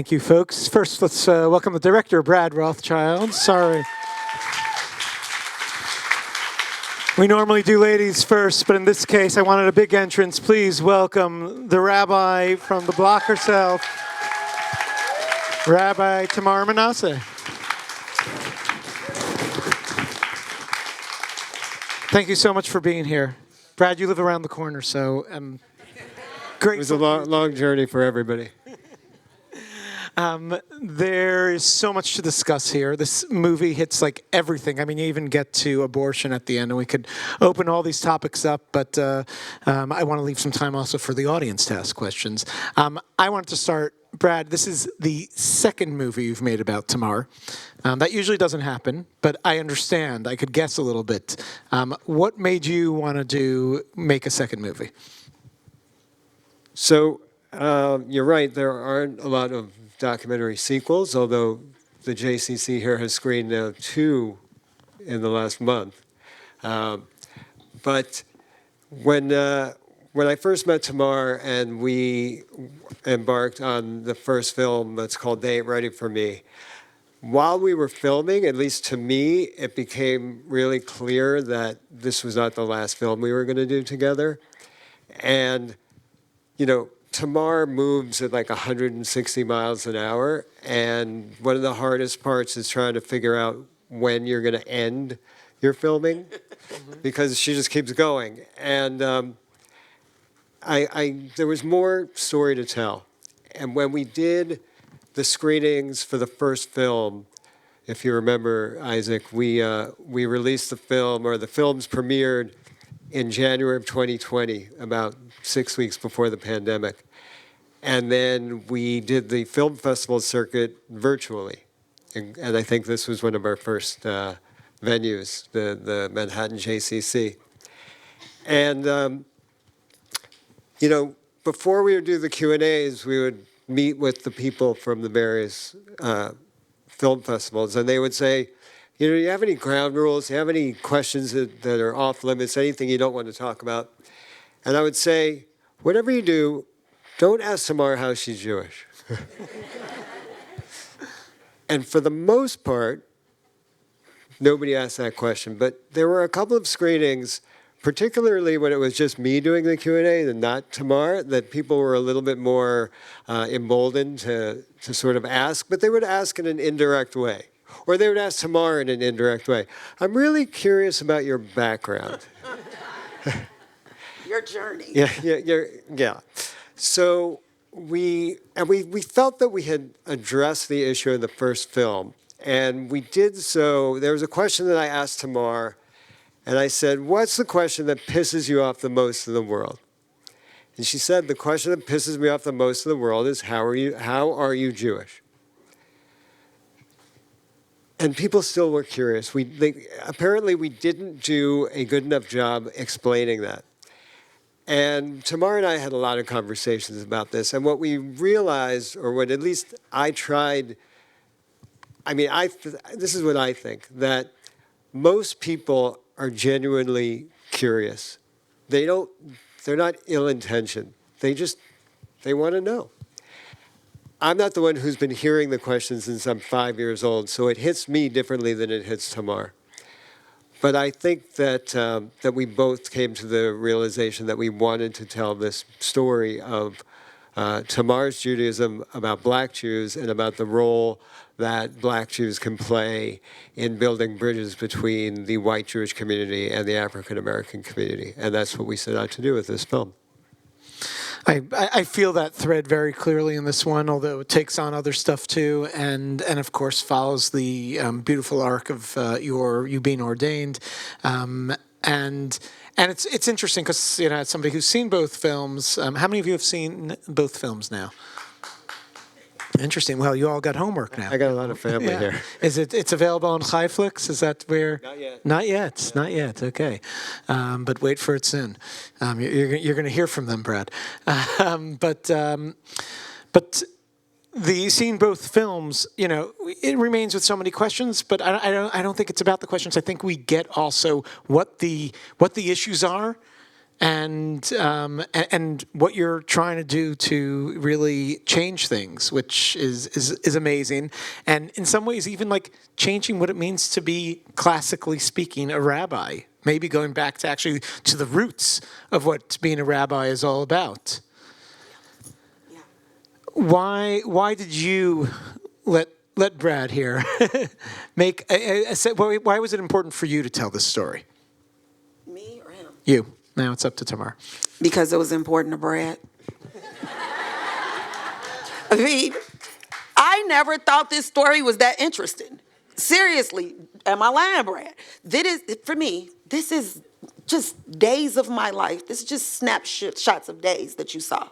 Thank you, folks. First, let's welcome the director, Brad Rothschild. Sorry. We normally do ladies first, but in this case, I wanted a big entrance. Please welcome the rabbi from the block herself, Rabbi Tamar Menasseh. Thank you so much for being here. Brad, you live around the corner, so great. It was a long journey for everybody. There is so much to discuss here. This movie hits like everything. I mean, you even get to abortion at the end, and we could open all these topics up, but I want to leave some time also for the audience to ask questions. I wanted to start, Brad, this is the second movie you've made about Tamar. That usually doesn't happen, but I understand. I could guess a little bit. What made you want to make a second movie? So you're right, there aren't a lot of documentary sequels, although the JCC here has screened now 2 in the last month. But when I first met Tamar and we embarked on the first film that's called They Ain't Ready For Me, while we were filming, at least to me, it became really clear that this was not the last film we were going to do together. And, you know, Tamar moves at like 160 miles an hour, and one of the hardest parts is trying to figure out when you're going to end your filming, because she just keeps going. And there was more story to tell. And when we did the screenings for the first film, if you remember, Isaac, we released the film, or the films premiered in January of 2020, about 6 weeks before the pandemic. And then we did the film festival circuit virtually. And I think this was one of our first venues, the Manhattan JCC. And, you know, before we would do the Q&As, we would meet with the people from the various film festivals, and they would say, you know, do you have any ground rules? Do you have any questions that are off limits, anything you don't want to talk about? And I would say, whatever you do, don't ask Tamar how she's Jewish. And for the most part, nobody asked that question. But there were a couple of screenings, particularly when it was just me doing the Q&A and not Tamar, that people were a little bit more emboldened to sort of ask, but they would ask in an indirect way. Or they would ask Tamar in an indirect way. I'm really curious about your background. Your journey. Yeah. So we felt that we had addressed the issue in the first film, and we did so. There was a question that I asked Tamar, and I said, what's the question that pisses you off the most in the world? And she said, the question that pisses me off the most in the world is, how are you Jewish? And people still were curious. Apparently we didn't do a good enough job explaining that. And Tamar and I had a lot of conversations about this. And what we realized, or what at least I tried, this is what I think, that most people are genuinely curious. They're not ill-intentioned. They want to know. I'm not the one who's been hearing the questions since I'm 5 years old, so it hits me differently than it hits Tamar. But I think that we both came to the realization that we wanted to tell this story of Tamar's Judaism, about black Jews, and about the role that black Jews can play in building bridges between the white Jewish community and the African American community. And that's what we set out to do with this film. I feel that thread very clearly in this one, although it takes on other stuff too, and of course follows the beautiful arc of you being ordained, and it's interesting because, you know, as somebody who's seen both films, how many of you have seen both films now? Interesting. Well, you all got homework now. I got a lot of family here. It's available on Chayflix? Is that where? Not yet. Not yet. Not yet. Okay, but wait for it soon. You're going to hear from them, Brad. But seeing both films, you know, it remains with so many questions. But I don't think it's about the questions. I think we get also what the issues are. and what you're trying to do to really change things, which is amazing, and in some ways even like changing what it means to be classically speaking a rabbi, maybe going back to actually to the roots of what being a rabbi is all about. Why did you let Brad here make why was it important for you to tell this story? Me or him? You. Now it's up to Tamar. Because it was important to Brad. I mean, I never thought this story was that interesting. Seriously, am I lying, Brad? For me, this is just days of my life. This is just snapshots of days that you saw.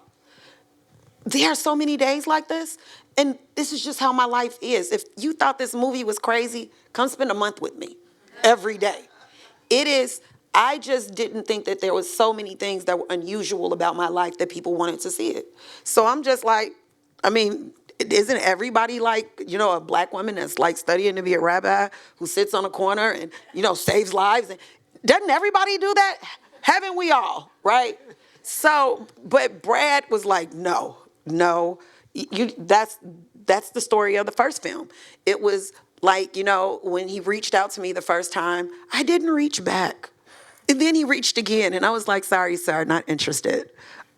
There are so many days like this, and this is just how my life is. If you thought this movie was crazy, come spend a month with me every day. It is. I just didn't think that there was so many things that were unusual about my life that people wanted to see it. So I'm just like, I mean, isn't everybody like, a black woman that's like studying to be a rabbi who sits on a corner and, saves lives? And doesn't everybody do that? Haven't we all, right? So, but Brad was like, no, that's the story of the first film. It was like, when he reached out to me the first time, I didn't reach back. And then he reached again, and I was like, sorry, sir, not interested.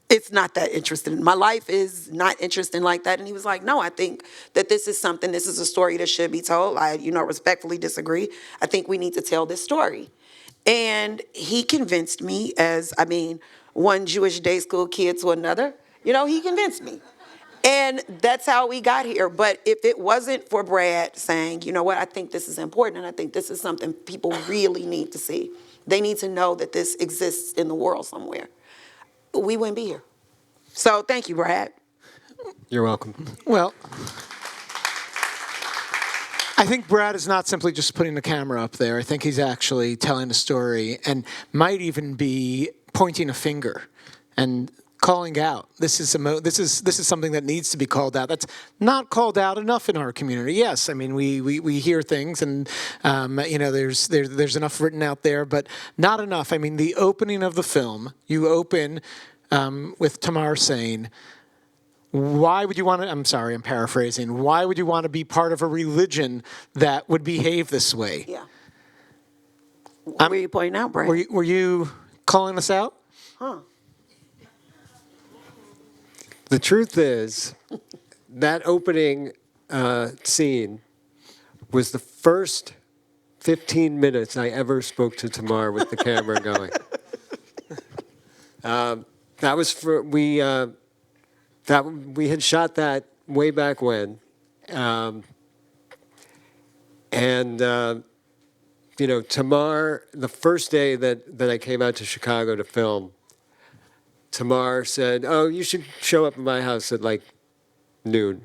It's not that interesting. My life is not interesting like that. And he was like, no, I think that this is a story that should be told. I, respectfully disagree. I think we need to tell this story. And he convinced me one Jewish day school kid to another, he convinced me. And that's how we got here. But if it wasn't for Brad saying, you know what, I think this is important, and I think this is something people really need to see. They need to know that this exists in the world somewhere. We wouldn't be here. So thank you, Brad. You're welcome. Well, I think Brad is not simply just putting the camera up there. I think he's actually telling a story and might even be pointing a finger and calling out. This is something that needs to be called out. That's not called out enough in our community. Yes, I mean we hear things, and there's enough written out there, but not enough. I mean, the opening of the film, you open with Tamar saying, "Why would you want to?" I'm sorry, I'm paraphrasing. Why would you want to be part of a religion that would behave this way? Yeah. What were you pointing out, Brad? Were you calling us out? Huh. The truth is, that opening scene was the first 15 minutes I ever spoke to Tamar with the camera going. That was we had shot that way back when, Tamar, the first day that I came out to Chicago to film, Tamar said, "Oh, you should show up at my house at like noon."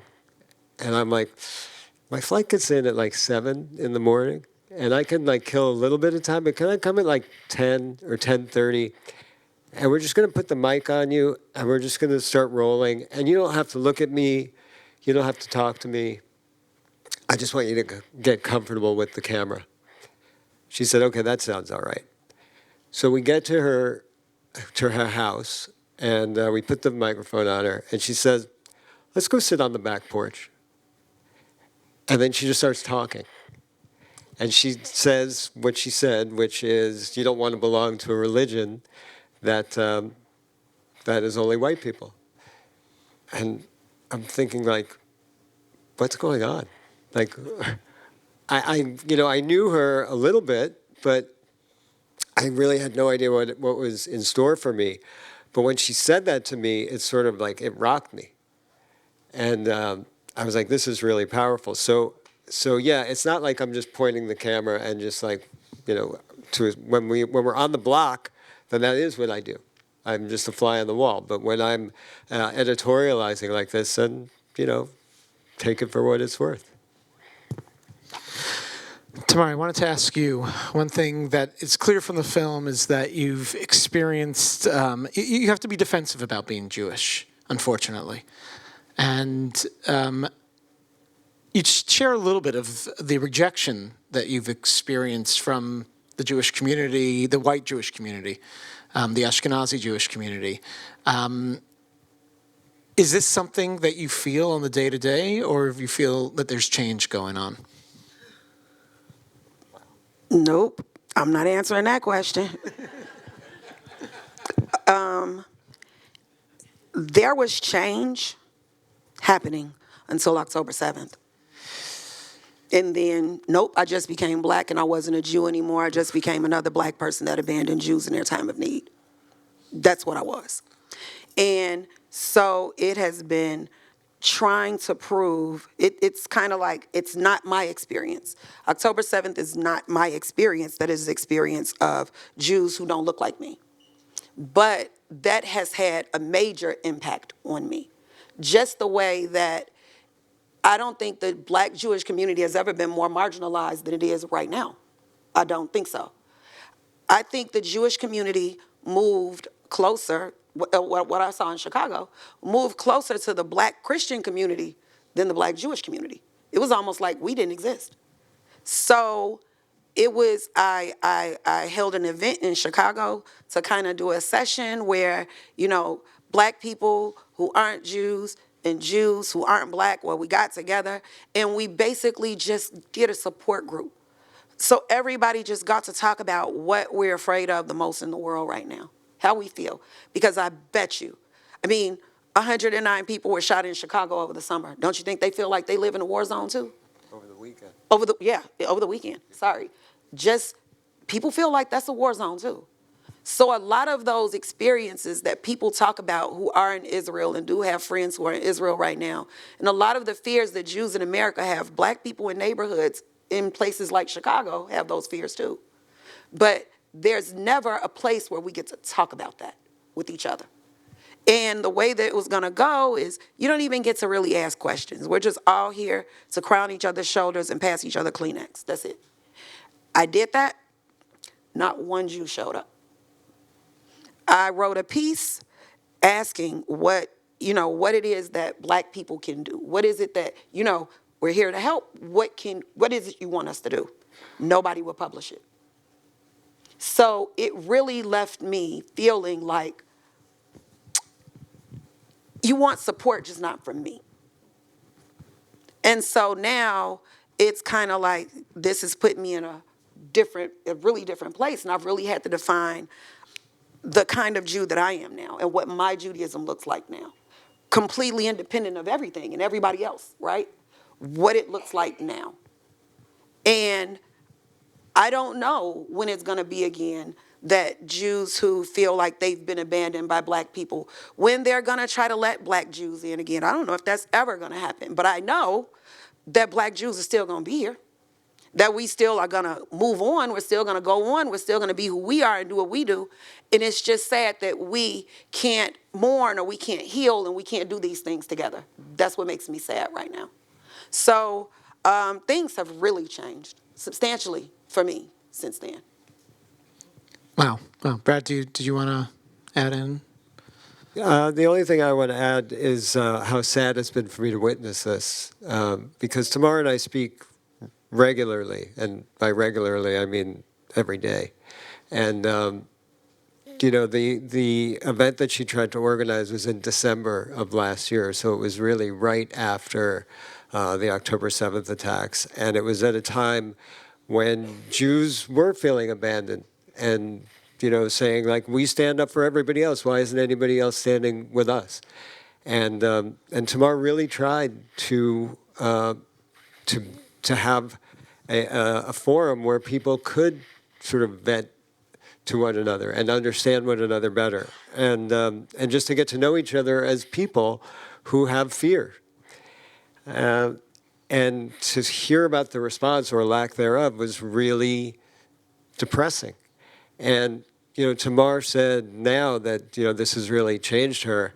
And I'm like, my flight gets in at like 7 in the morning, and I can like kill a little bit of time, but can I come at like 10 or 10:30? And we're just going to put the mic on you, and we're just going to start rolling. And you don't have to look at me. You don't have to talk to me. I just want you to get comfortable with the camera. She said, "Okay, that sounds all right." So we get to her house, and we put the microphone on her, and she says, "Let's go sit on the back porch." And then she just starts talking. And she says what she said, which is, you don't want to belong to a religion that is only white people. And I'm thinking, like, what's going on? Like, I knew her a little bit, but I really had no idea what was in store for me. But when she said that to me, it sort of like, it rocked me. And I was like, this is really powerful. So yeah, it's not like I'm just pointing the camera and just like, when we're on the block, then that is what I do. I'm just a fly on the wall. But when I'm editorializing like this, then, take it for what it's worth. Tamar, I wanted to ask you, one thing that is clear from the film is that you've experienced, you have to be defensive about being Jewish, unfortunately. And you share a little bit of the rejection that you've experienced from the Jewish community, the white Jewish community. the Ashkenazi Jewish community. Is this something that you feel on the day-to-day, or do you feel that there's change going on? Nope, I'm not answering that question. There was change happening until October 7th. And then, nope, I just became black and I wasn't a Jew anymore. I just became another black person that abandoned Jews in their time of need. That's what I was. And so it has been trying to prove, it's kind of like, it's not my experience. October 7th is not my experience. That is the experience of Jews who don't look like me. But that has had a major impact on me. Just the way that I don't think the black Jewish community has ever been more marginalized than it is right now. I don't think so. I think the Jewish community moved closer, what I saw in Chicago, moved closer to the black Christian community than the black Jewish community. It was almost like we didn't exist. So it was, I held an event in Chicago to kind of do a session where, black people who aren't Jews and Jews who aren't black, well, we got together and we basically just did a support group. So everybody just got to talk about what we're afraid of the most in the world right now, how we feel. Because I bet you, 109 people were shot in Chicago over the summer. Don't you think they feel like they live in a war zone too? Over the weekend. Over the weekend, sorry. Just, people feel like that's a war zone too. So a lot of those experiences that people talk about who are in Israel and do have friends who are in Israel right now, and a lot of the fears that Jews in America have, black people in neighborhoods in places like Chicago have those fears too. But there's never a place where we get to talk about that with each other. And the way that it was gonna go is you don't even get to really ask questions. We're just all here to crown each other's shoulders and pass each other Kleenex. That's it. I did that. Not one Jew showed up. I wrote a piece asking what it is that black people can do. What is it that, we're here to help. What is it you want us to do? Nobody would publish it. So it really left me feeling like you want support, just not from me. And so now it's kind of like this has put me in a really different place. And I've really had to define the kind of Jew that I am now and what my Judaism looks like now. Completely independent of everything and everybody else, right? What it looks like now. And I don't know when it's going to be again that Jews who feel like they've been abandoned by black people, when they're going to try to let black Jews in again. I don't know if that's ever going to happen, but I know that black Jews are still going to be here, that we still are going to move on. We're still going to go on. We're still going to be who we are and do what we do. And it's just sad that we can't mourn or we can't heal and we can't do these things together. That's what makes me sad right now. So things have really changed substantially for me since then. Wow. Brad, did you want to add in? The only thing I want to add is how sad it's been for me to witness this, because Tamar and I speak regularly, and by regularly I mean every day. And the event that she tried to organize was in December of last year, so it was really right after the October 7th attacks, and it was at a time when Jews were feeling abandoned and saying like, we stand up for everybody else. Why isn't anybody else standing with us? And Tamar really tried to have a forum where people could sort of vent to one another and understand one another better, and just to get to know each other as people who have fear. And to hear about the response or lack thereof was really depressing. And Tamar said now that this has really changed her.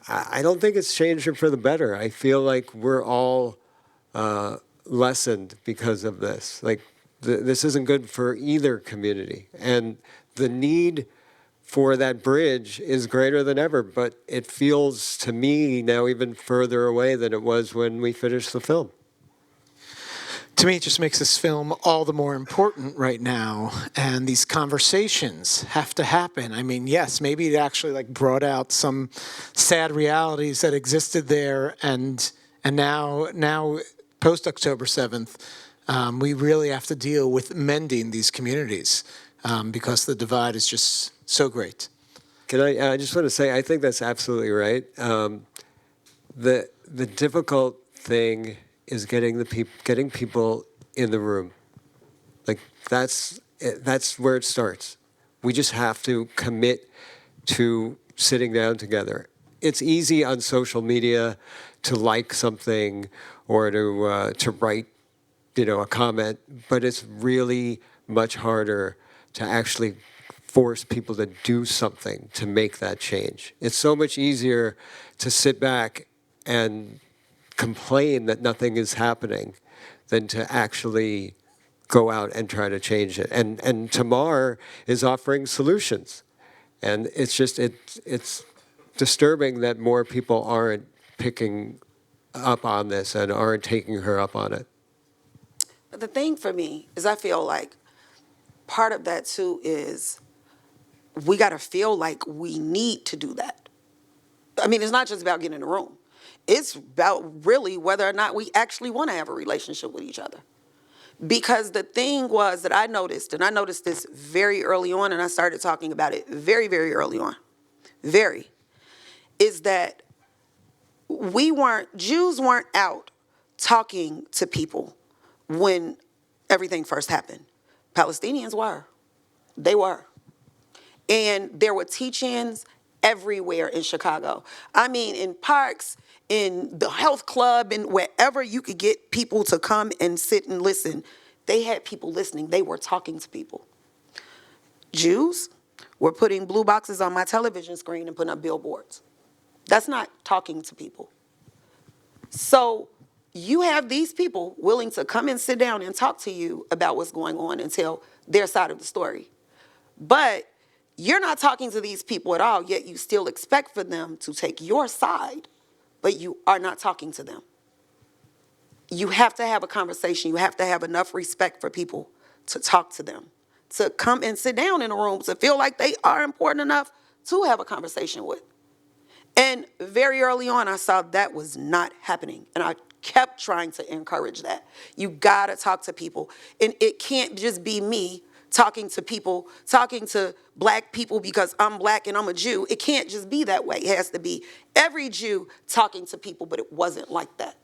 I don't think it's changed her for the better. I feel like we're all lessened because of this. Like this isn't good for either community, and the need for that bridge is greater than ever. But it feels to me now even further away than it was when we finished the film. To me, it just makes this film all the more important right now, and these conversations have to happen. I mean, yes, maybe it actually like brought out some sad realities that existed there, and now post October 7th, we really have to deal with mending these communities because the divide is just so great. Can I just want to say, I think that's absolutely right. The difficult thing is getting people in the room. Like that's where it starts. We just have to commit to sitting down together. It's easy on social media to like something or to write, a comment, but it's really much harder to actually force people to do something to make that change. It's so much easier to sit back and complain that nothing is happening than to actually go out and try to change it. And Tamar is offering solutions. And it's just, it's disturbing that more people aren't picking up on this and aren't taking her up on it. But the thing for me is I feel like part of that too is we got to feel like we need to do that. I mean, it's not just about getting in the room. It's about really whether or not we actually want to have a relationship with each other. Because the thing was that I noticed, and I noticed this very early on, and I started talking about it very, very early on, is that Jews weren't out talking to people when everything first happened. Palestinians were. They were. And there were teach-ins everywhere in Chicago. I mean, in parks, in the health club, and wherever you could get people to come and sit and listen, they had people listening. They were talking to people. Jews were putting blue boxes on my television screen and putting up billboards. That's not talking to people. So you have these people willing to come and sit down and talk to you about what's going on and tell their side of the story. But you're not talking to these people at all, yet you still expect for them to take your side, but you are not talking to them. You have to have a conversation. You have to have enough respect for people to talk to them, to come and sit down in a room, to feel like they are important enough to have a conversation with. And very early on, I saw that was not happening. And I kept trying to encourage that. You gotta talk to people. And it can't just be me talking to people, talking to black people because I'm black and I'm a Jew. It can't just be that way. It has to be every Jew talking to people, but it wasn't like that.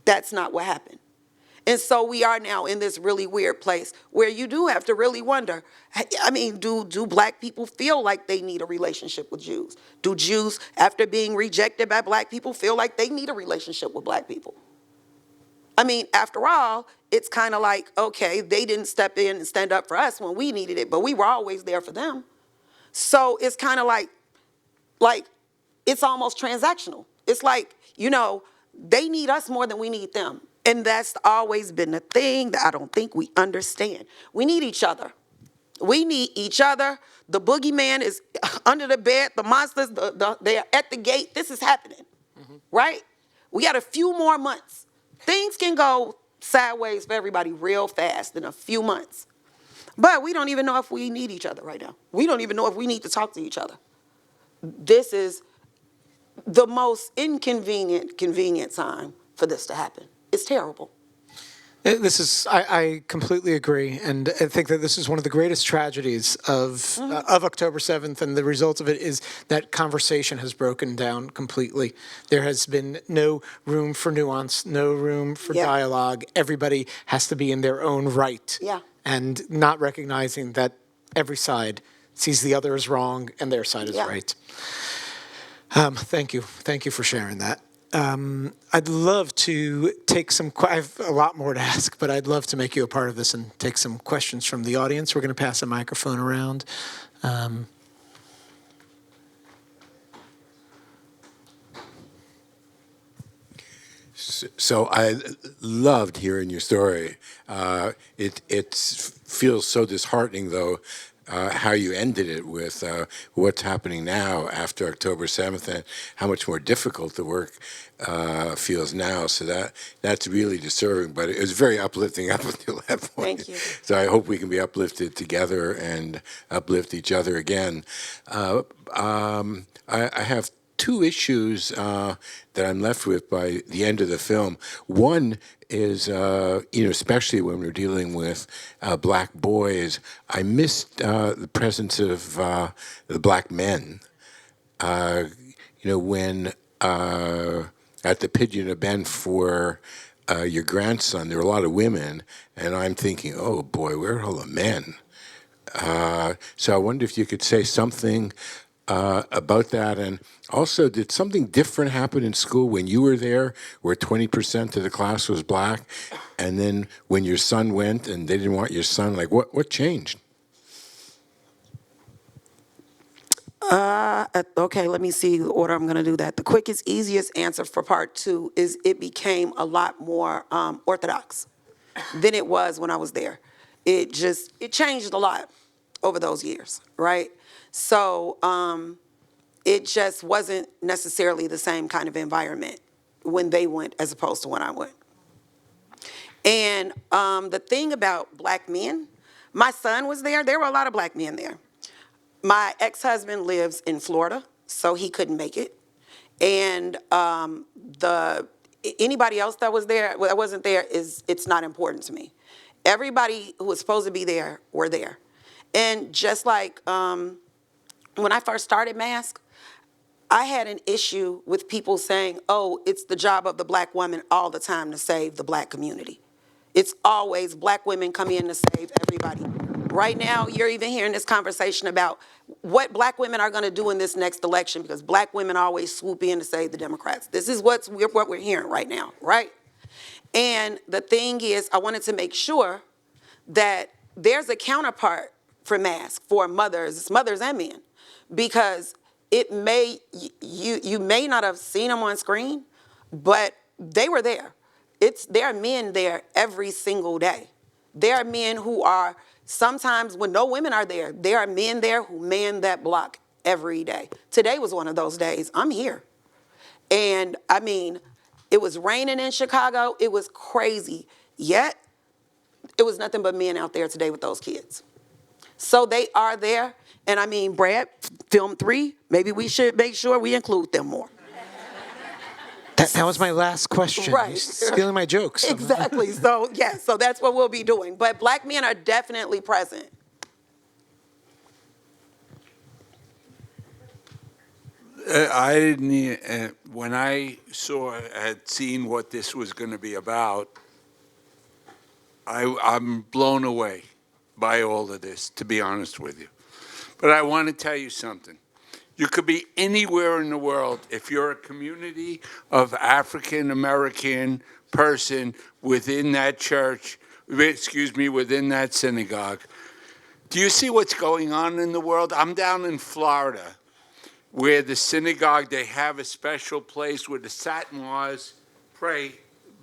That's not what happened. And so we are now in this really weird place where you do have to really wonder, I mean, do black people feel like they need a relationship with Jews? Do Jews, after being rejected by black people, feel like they need a relationship with black people? I mean, after all, it's kind of like, okay, they didn't step in and stand up for us when we needed it, but we were always there for them. So it's kind of like it's almost transactional. It's like, they need us more than we need them. And that's always been the thing that I don't think we understand. We need each other. We need each other. The boogeyman is under the bed. The monsters, they're at the gate. This is happening, right? We got a few more months. Things can go sideways for everybody real fast in a few months. But we don't even know if we need each other right now. We don't even know if we need to talk to each other. This is the most convenient time for this to happen. It's terrible. I completely agree, and I think that this is one of the greatest tragedies of October 7th, and the result of it is that conversation has broken down completely. There has been no room for nuance, no room for dialogue. Everybody has to be in their own right, and not recognizing that every side sees the other as wrong and their side is right. Thank you for sharing that. I'd love to take I have a lot more to ask, but I'd love to make you a part of this and take some questions from the audience. We're going to pass a microphone around. So I loved hearing your story. It feels so disheartening, though, how you ended it with what's happening now after October 7th and how much more difficult the work feels now. So that's really disturbing, but it was very uplifting up until that point. Thank you. So I hope we can be uplifted together and uplift each other again. I have two issues that I'm left with by the end of the film. One is, especially when we're dealing with black boys, I missed the presence of the black men. When at the Pigeon event for your grandson, there were a lot of women, and I'm thinking, oh boy, where are all the men? So I wonder if you could say something about that. And also, did something different happen in school when you were there, where 20% of the class was black, and then when your son went and they didn't want your son, like what changed? Okay, let me see the order I'm going to do that. The quickest, easiest answer for part two is it became a lot more orthodox than it was when I was there. It changed a lot over those years, right? So it just wasn't necessarily the same kind of environment when they went as opposed to when I went. And the thing about black men, my son was there. There were a lot of black men there. My ex-husband lives in Florida, so he couldn't make it. And anybody else that was there, that wasn't there, it's not important to me. Everybody who was supposed to be there were there. And just like when I first started Mask, I had an issue with people saying, oh, it's the job of the black woman all the time to save the black community. It's always black women come in to save everybody. Right now, you're even hearing this conversation about what black women are going to do in this next election because black women always swoop in to save the Democrats. This is what we're hearing right now, right? And the thing is, I wanted to make sure that there's a counterpart for Mask for mothers and men, because you may not have seen them on screen, but they were there. There are men there every single day. There are men who are, sometimes when no women are there are men there who man that block every day. Today was one of those days. I'm here. And I mean, it was raining in Chicago. It was crazy. Yet, it was nothing but men out there today with those kids. So they are there. And I mean, Brad, film 3, maybe we should make sure we include them more. That was my last question. Right. You're stealing my jokes. Exactly. So, yeah, so that's what we'll be doing. But black men are definitely present. I didn't, when I had seen what this was going to be about, I'm blown away by all of this, to be honest with you. But I want to tell you something. You could be anywhere in the world. If you're a community of African-American person within that church, within that synagogue, do you see what's going on in the world? I'm down in Florida, where the synagogue, they have a special place where the Satmars pray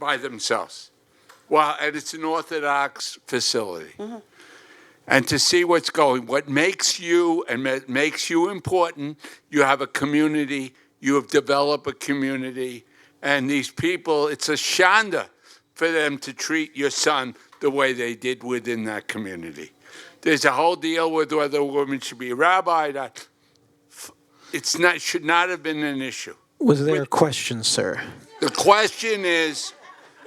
by themselves. Well, and it's an Orthodox facility. Mm-hmm. And to see what makes you important, you have a community, you have developed a community, and these people, it's a shanda for them to treat your son the way they did within that community. There's a whole deal with whether a woman should be a rabbi. Should not have been an issue. Was there a question, sir? The question is,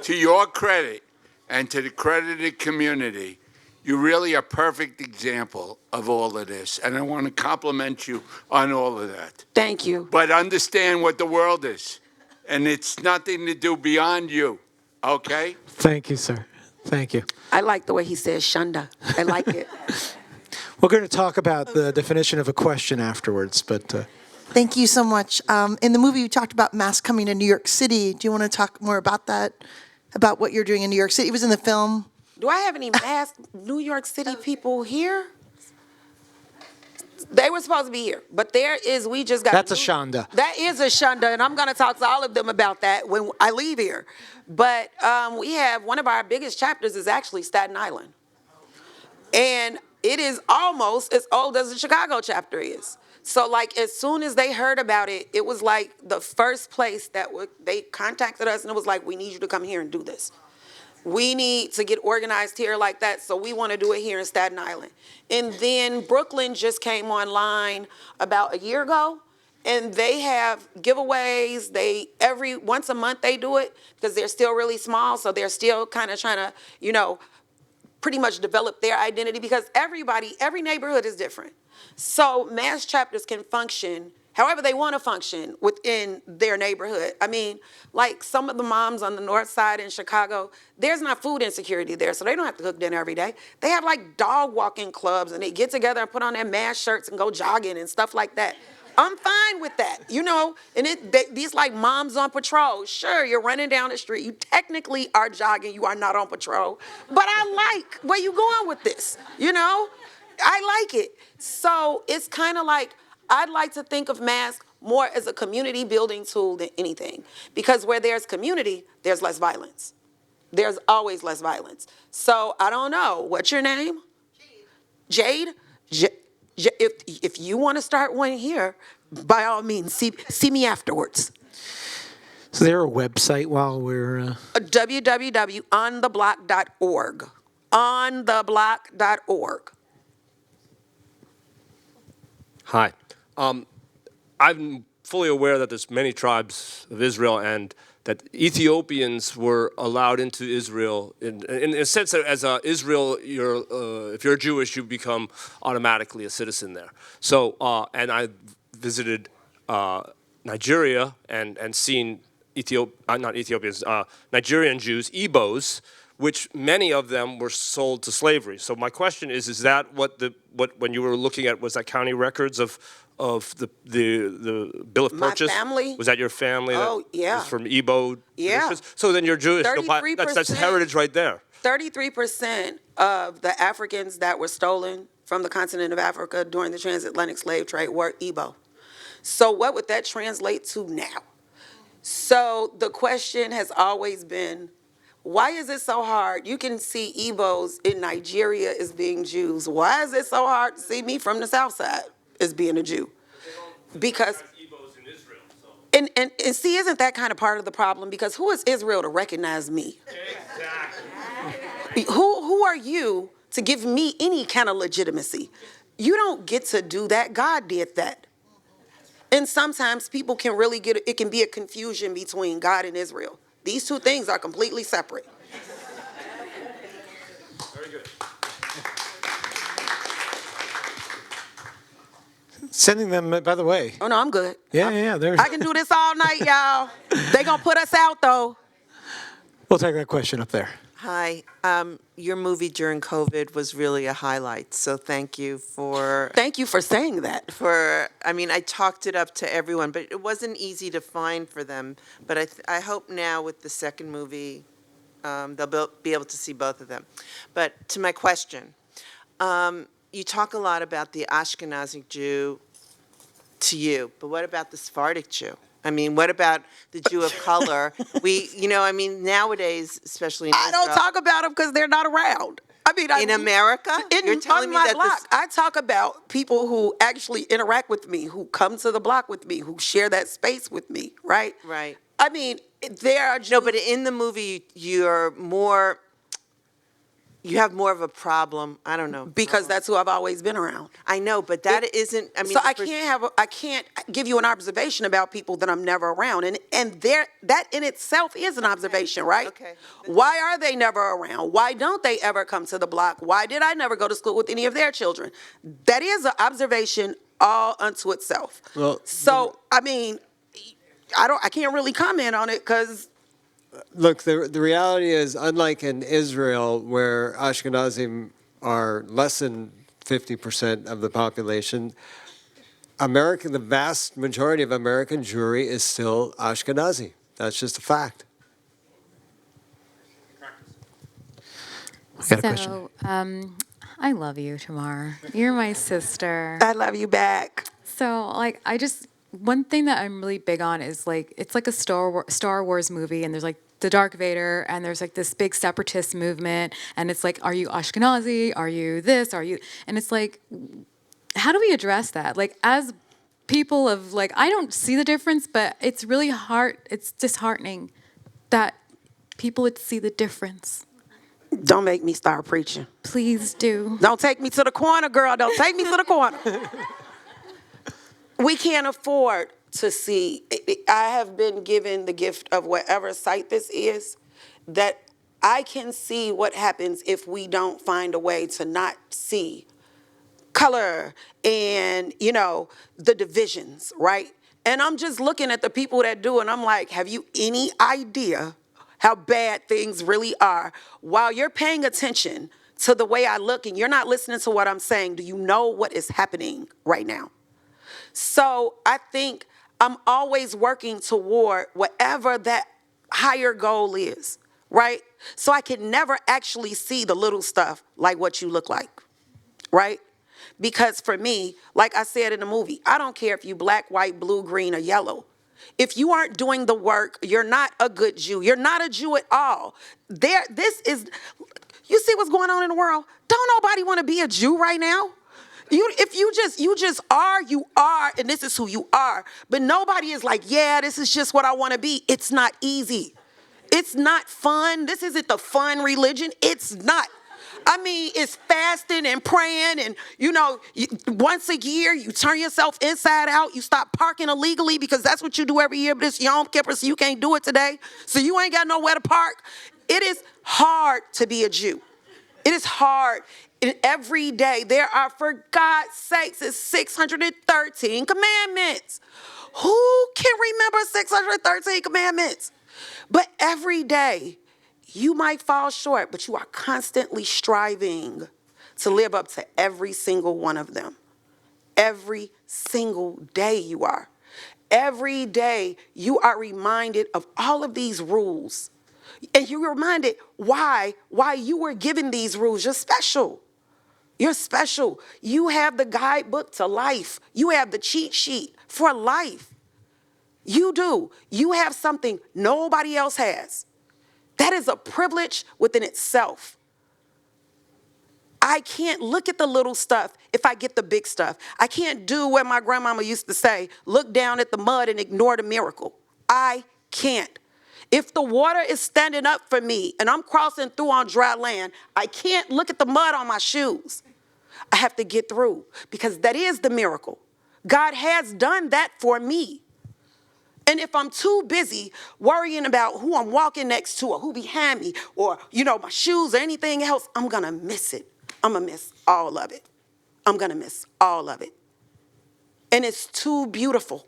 to your credit and to the credit of the community, you really are a perfect example of all of this, and I want to compliment you on all of that. Thank you. But understand what the world is, and it's nothing to do beyond you, okay? Thank you, sir. Thank you. I like the way he says shunda. I like it. We're going to talk about the definition of a question afterwards, but... Thank you so much. In the movie, you talked about Mask coming to New York City. Do you want to talk more about that, about what you're doing in New York City? It was in the film. Do I have any Mask New York City people here? They were supposed to be here, but we just got... That's a shanda. That is a shanda, and I'm going to talk to all of them about that when I leave here. But we have, one of our biggest chapters is actually Staten Island. And it is almost as old as the Chicago chapter is. So like as soon as they heard about it, it was like the first place that they contacted us and it was like, we need you to come here and do this. We need to get organized here like that, so we want to do it here in Staten Island. And then Brooklyn just came online about a year ago, and they have giveaways. Once a month they do it because they're still really small, so they're still kind of trying to, pretty much develop their identity because every neighborhood is different. So mass chapters can function however they want to function within their neighborhood. I mean, like some of the moms on the north side in Chicago, there's not food insecurity there, so they don't have to cook dinner every day. They have like dog walking clubs and they get together and put on their mass shirts and go jogging and stuff like that. I'm fine with that, and these like moms on patrol. Sure, you're running down the street. You technically are jogging. You are not on patrol. But I like where you going with this, I like it. So it's kind of like, I'd like to think of masks more as a community building tool than anything. Because where there's community, there's less violence. There's always less violence. So I don't know. What's your name? Jade. Jade? If you want to start one here, by all means, see me afterwards. Is there a website while we're... www.ontheblock.org. ontheblock.org. Hi. I'm fully aware that there's many tribes of Israel and that Ethiopians were allowed into Israel in a sense that as Israel, if you're Jewish, you become automatically a citizen there. So, and I visited Nigeria and seen Nigerian Jews, Igbos, which many of them were sold to slavery. So my question is that what when you were looking at, was that county records of the bill of purchase? My family? Was that your family? Oh, yeah. Was from Igbo Yeah. traditions? So then you're Jewish. No, 33%. that's heritage right there. 33% of the Africans that were stolen from the continent of Africa during the transatlantic slave trade were Igbo. So what would that translate to now? So the question has always been, why is it so hard? You can see Igbos in Nigeria as being Jews. Why is it so hard to see me from the South Side as being a Jew? Because Igbos in Israel. So. and see, isn't that kind of part of the problem? Because who is Israel to recognize me? Exactly. Who are you to give me any kind of legitimacy? You don't get to do that. God did that. And sometimes people can really it can be a confusion between God and Israel. These two things are completely separate. Very good. Sending them, by the way. Oh, no, I'm good. Yeah. I can do this all night, y'all. They gonna put us out, though. We'll take that question up there. Hi. Your movie during COVID was really a highlight, so thank you for saying that. I talked it up to everyone, but it wasn't easy to find for them. But I hope now with the second movie, they'll be able to see both of them. But to my question, you talk a lot about the Ashkenazi Jew to you, but what about the Sephardic Jew? What about the Jew of color? Nowadays, especially in Israel. I don't talk about them because they're not around. In America? You're telling me that block, I talk about people who actually interact with me, who come to the block with me, who share that space with me, right? Right. There are Jews. No, but in the movie, you have more of a problem. I don't know. Because that's who I've always been around. I know, but that isn't. So I can't give you an observation about people that I'm never around, and that in itself is an observation, right? Okay. Why are they never around? Why don't they ever come to the block? Why did I never go to school with any of their children? That is an observation all unto itself. Well, I can't really comment on it because. Look, the reality is, unlike in Israel, where Ashkenazim are less than 50% of the population, the vast majority of American Jewry is still Ashkenazi. That's just a fact. I got a question. I love you, Tamar. You're my sister. I love you back. So, one thing that I'm really big on is it's like a Star Wars movie, and there's the Dark Vader, and there's like this big separatist movement, and it's like, are you Ashkenazi? Are you this? Are you? And it's like, how do we address that? Like, as people of, like, I don't see the difference, but it's really hard. It's disheartening that people would see the difference. Don't make me start preaching. Please do. Don't take me to the corner, girl. Don't take me to the corner. We can't afford to see. I have been given the gift of whatever sight this is, that I can see what happens if we don't find a way to not see color and, the divisions, right? And I'm just looking at the people that do, and I'm like, have you any idea how bad things really are? While you're paying attention to the way I look and you're not listening to what I'm saying, do you know what is happening right now? So I think I'm always working toward whatever that higher goal is, right? So I can never actually see the little stuff like what you look like, right? Because for me, like I said in the movie, I don't care if you black, white, blue, green, or yellow. If you aren't doing the work, you're not a good Jew. You're not a Jew at all. You see what's going on in the world? Don't nobody want to be a Jew right now. If you just are, you are, and this is who you are. But nobody is like, yeah, this is just what I want to be. It's not easy. It's not fun. This isn't the fun religion. It's not. I mean, it's fasting and praying, and once a year you turn yourself inside out. You stop parking illegally because that's what you do every year, but it's Yom Kippur, so you can't do it today. So you ain't got nowhere to park. It is hard to be a Jew. It is hard. And every day there are, for God's sakes, it's 613 commandments. Who can remember 613 commandments? But every day you might fall short, but you are constantly striving to live up to every single one of them. Every single day you are. Every day you are reminded of all of these rules. And you're reminded why you were given these rules. You're special. You're special. You have the guidebook to life. You have the cheat sheet for life. You do. You have something nobody else has. That is a privilege within itself. I can't look at the little stuff if I get the big stuff. I can't do what my grandmama used to say, look down at the mud and ignore the miracle. I can't. If the water is standing up for me and I'm crossing through on dry land, I can't look at the mud on my shoes. I have to get through because that is the miracle. God has done that for me. And if I'm too busy worrying about who I'm walking next to or who behind me or, my shoes or anything else, I'm going to miss it. I'm going to miss all of it. I'm going to miss all of it. And it's too beautiful.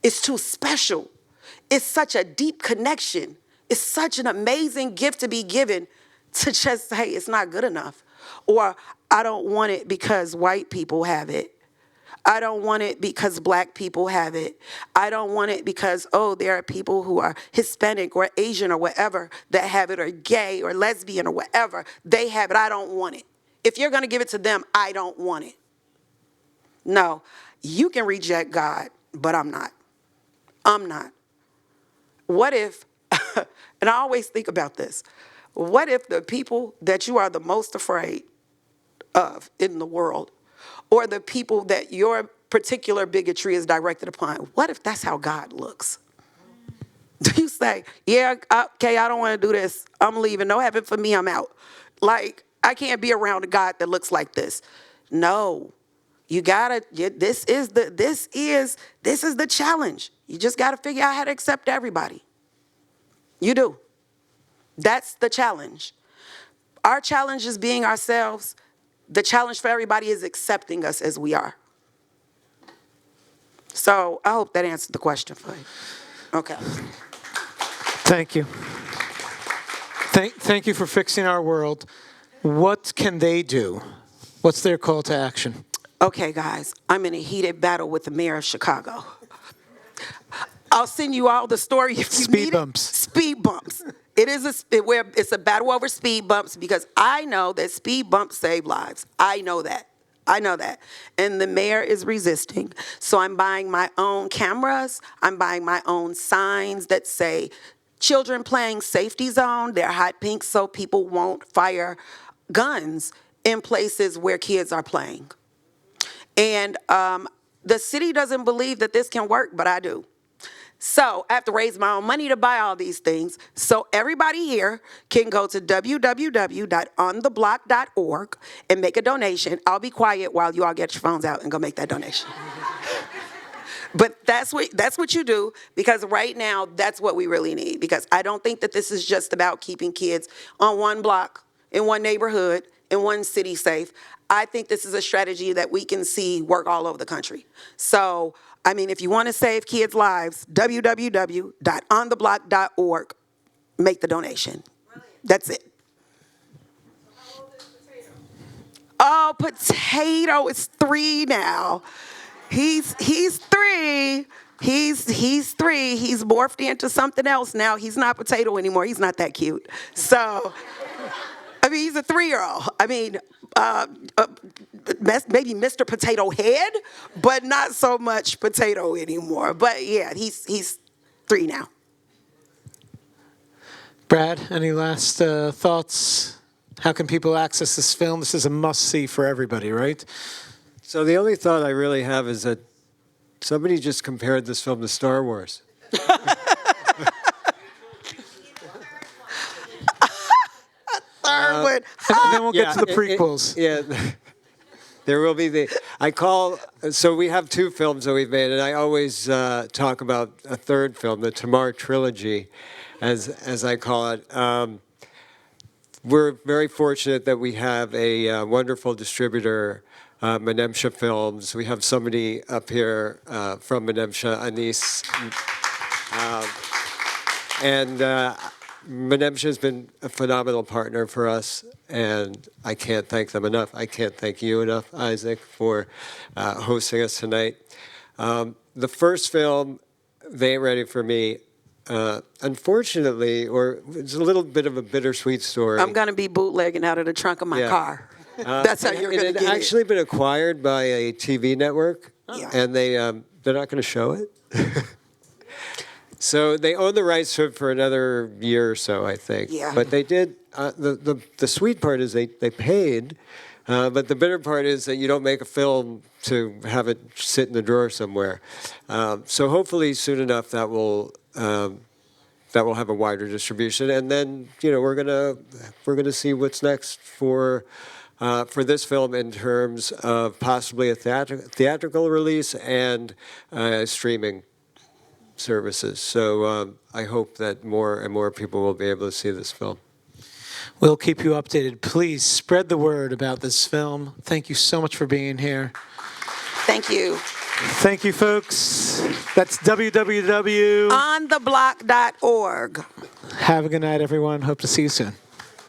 It's too special. It's such a deep connection. It's such an amazing gift to be given to just say it's not good enough. Or I don't want it because white people have it. I don't want it because black people have it. I don't want it because, there are people who are Hispanic or Asian or whatever that have it, or gay or lesbian or whatever. They have it. I don't want it. If you're going to give it to them, I don't want it. No, you can reject God, but I'm not. I'm not. What if, and I always think about this, what if the people that you are the most afraid of in the world, or the people that your particular bigotry is directed upon, what if that's how God looks? Do you say, yeah, okay, I don't want to do this. I'm leaving. No heaven for me. I'm out. Like, I can't be around a God that looks like this. No, you gotta, this is the challenge. You just got to figure out how to accept everybody. You do. That's the challenge. Our challenge is being ourselves. The challenge for everybody is accepting us as we are. So I hope that answered the question for you. Okay. Thank you. Thank you for fixing our world. What can they do? What's their call to action? Okay, guys, I'm in a heated battle with the mayor of Chicago. I'll send you all the story if you need it. Speed bumps. Speed bumps. It's a battle over speed bumps because I know that speed bumps save lives. I know that. And the mayor is resisting. So I'm buying my own cameras. I'm buying my own signs that say, children playing safety zone. They're hot pink so people won't fire guns in places where kids are playing. And the city doesn't believe that this can work, but I do. So I have to raise my own money to buy all these things. So everybody here can go to www.ontheblock.org and make a donation. I'll be quiet while you all get your phones out and go make that donation. But that's what you do, because right now that's what we really need. Because I don't think that this is just about keeping kids on one block, in one neighborhood, in one city safe. I think this is a strategy that we can see work all over the country. So, I mean, if you want to save kids' lives, www.ontheblock.org, make the donation. That's it. Oh, Potato is 3 now. He's 3. He's 3. He's morphed into something else now. He's not Potato anymore. He's not that cute. So, I mean, he's a 3-year-old. I mean, maybe Mr. Potato Head, but not so much Potato anymore. But yeah, he's 3 now. Brad, any last thoughts? How can people access this film? This is a must-see for everybody, right? So the only thought I really have is that somebody just compared this film to Star Wars. Third one. And then we'll get to the prequels. There will be so we have 2 films that we've made, and I always talk about a third film, the Tamar trilogy, as I call it. We're very fortunate that we have a wonderful distributor, Menasseh Films. We have somebody up here from Menasseh, Anis. And Menasseh has been a phenomenal partner for us, and I can't thank them enough. I can't thank you enough, Isaac, for hosting us tonight. The first film, They Ain't Ready For Me, unfortunately, or it's a little bit of a bittersweet story. I'm going to be bootlegging out of the trunk of my car. That's how you're going to get it. It had actually been acquired by a TV network, and they're not going to show it. So they own the rights to it for another year or so, I think. Yeah. But they did. The sweet part is they paid, but the bitter part is that you don't make a film to have it sit in the drawer somewhere. So hopefully soon enough that will have a wider distribution, and then we're gonna see what's next for this film in terms of possibly a theatrical release and streaming services. So I hope that more and more people will be able to see this film. We'll keep you updated. Please spread the word about this film. Thank you so much for being here. Thank you. Thank you, folks. That's www. ontheblock.org. Have a good night, everyone. Hope to see you soon.